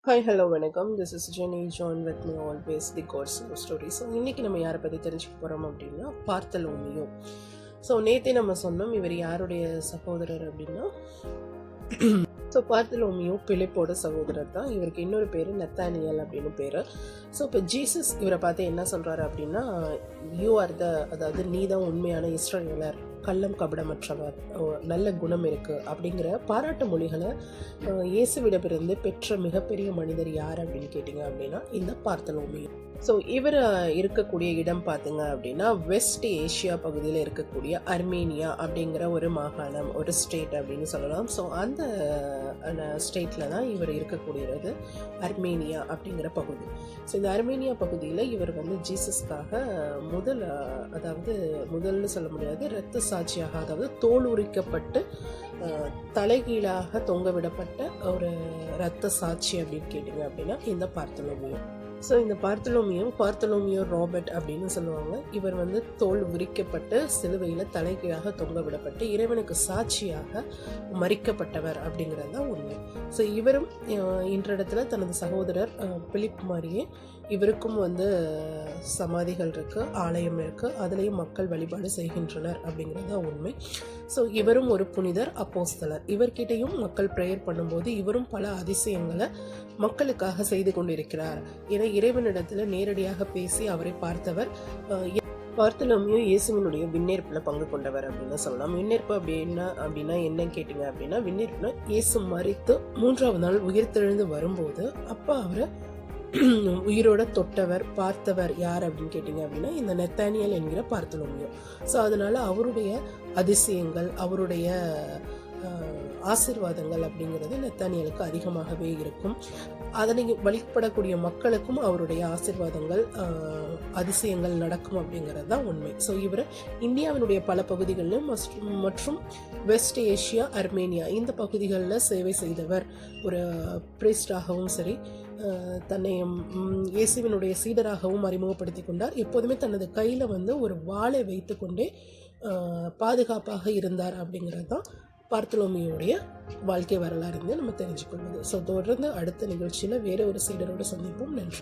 Hi hello வணக்கம். This is Jenny John with me always the God's love story. So இன்றைக்கி நம்ம யாரை பற்றி தெரிஞ்சுக்க போகிறோம் அப்படின்னா பார்த்தலோமியோ. ஸோ நேற்றே நம்ம சொன்னோம் இவர் யாருடைய சகோதரர் அப்படின்னா ஸோ பார்த்தலோமியோ பிலிப்போட சகோதரர் தான். இவருக்கு இன்னொரு பேர் நத்தானியல் அப்படின்னு பேர். ஸோ இப்போ ஜீசஸ் இவரை பார்த்து என்ன சொல்கிறாரு அப்படின்னா யூ ஆர் த, அதாவது நீ தான் உண்மையான இஸ்ரவேலர், கள்ளம் கபடமற்றவர், நல்ல குணம் இருக்குது அப்படிங்கிற பாராட்டு மொழிகளை இயேசுவிடமிருந்து பெற்ற மிகப்பெரிய மனிதர் யார் அப்படின்னு கேட்டிங்க அப்படின்னா இந்த பார்த்தலோமியோ. ஸோ இவர் இருக்கக்கூடிய இடம் பார்த்திங்க அப்படின்னா வெஸ்ட் ஏஷியா பகுதியில் இருக்கக்கூடிய அர்மேனியா அப்படிங்கிற ஒரு மாகாணம், ஒரு ஸ்டேட் அப்படின்னு சொல்லலாம். ஸோ அந்த ஸ்டேட்டில் தான் இவர் இருக்கக்கூடியது, அர்மேனியா அப்படிங்கிற பகுதி. ஸோ இந்த அர்மேனியா பகுதியில் இவர் வந்து ஜீசஸ்க்காக முதல்னு சொல்ல முடியாது, இரத்த சாட்சியாக, அதாவது தோல் உரிக்கப்பட்டு தலைகீழாக தொங்க விடப்பட்ட ஒரு இரத்த சாட்சி அப்படின்னு கேட்டிங்க அப்படின்னா இந்த பார்த்தலோமியோ. ஸோ இந்த பார்த்தலோமியோ ராபர்ட் அப்படின்னு சொல்லுவாங்க. இவர் வந்து தோல் உரிக்கப்பட்டு சிலுவையில் தலைகீழாக தொங்க விடப்பட்டு இறைவனுக்கு சாட்சியாக மறிக்கப்பட்டவர் அப்படிங்கிறது தான் உண்மை. ஸோ இவரும் இன்றிடத்துல தனது சகோதரர் பிலிப் மாதிரியே இவருக்கும் வந்து சமாதிகள் இருக்குது, ஆலயம் இருக்குது, அதுலேயும் மக்கள் வழிபாடு செய்கின்றனர் அப்படிங்கிறது தான் உண்மை. ஸோ இவரும் ஒரு புனிதர், அப்போஸ்தலர். இவர்கிட்டையும் மக்கள் ப்ரேயர் பண்ணும்போது இவரும் பல அதிசயங்களை மக்களுக்காக செய்து கொண்டிருக்கிறார். ஏன்னா இறைவனிடத்தில் நேரடியாக பேசி அவரை பார்த்தவர். பார்த்தலோமியோ இயேசுவினுடைய விண்ணேற்பில் பங்கு கொண்டவர் அப்படின்னு சொல்லலாம். விண்ணேற்பு அப்படின்னா என்ன கேட்டிங்க அப்படின்னா, விண்ணேற்புனா இயேசு மரித்து 3ஆவது நாள் உயிர்த்தெழுந்து வரும்போது அப்போ அவரை உயிரோட தொட்டவர், பார்த்தவர் யார் அப்படின்னு கேட்டிங்க அப்படின்னா இந்த நெத்தானியல் என்கிற பார்த்தலோமியோ. ஸோ அதனால அவருடைய அதிசயங்கள், அவருடைய ஆசீர்வாதங்கள் அப்படிங்கிறது நெத்தானியலுக்கு அதிகமாகவே இருக்கும். அதனை வழிபடக்கூடிய மக்களுக்கும் அவருடைய ஆசீர்வாதங்கள், அதிசயங்கள் நடக்கும் அப்படிங்கிறது தான் உண்மை. ஸோ இவர் இந்தியாவினுடைய பல பகுதிகளிலும் மற்றும் வெஸ்ட் ஏஷியா, அர்மேனியா இந்த பகுதிகளில் சேவை செய்தவர். ஒரு பிரீஸ்டாகவும் சரி, தன்னை இயேசுவினுடைய சீடராகவும் அறிமுகப்படுத்தி கொண்டார். எப்போதுமே தனது கையில் வந்து ஒரு வாளை வைத்து கொண்டே பாதுகாப்பாக இருந்தார் அப்படிங்கிறது தான் பார்த்தலோமியோடைய வாழ்க்கை வரலாறு நம்ம தெரிஞ்சுக்கொள்வது. ஸோ தொடர்ந்து அடுத்த நிகழ்ச்சியில் வேறு ஒரு சீடரோடு சந்திப்போம். நன்றி.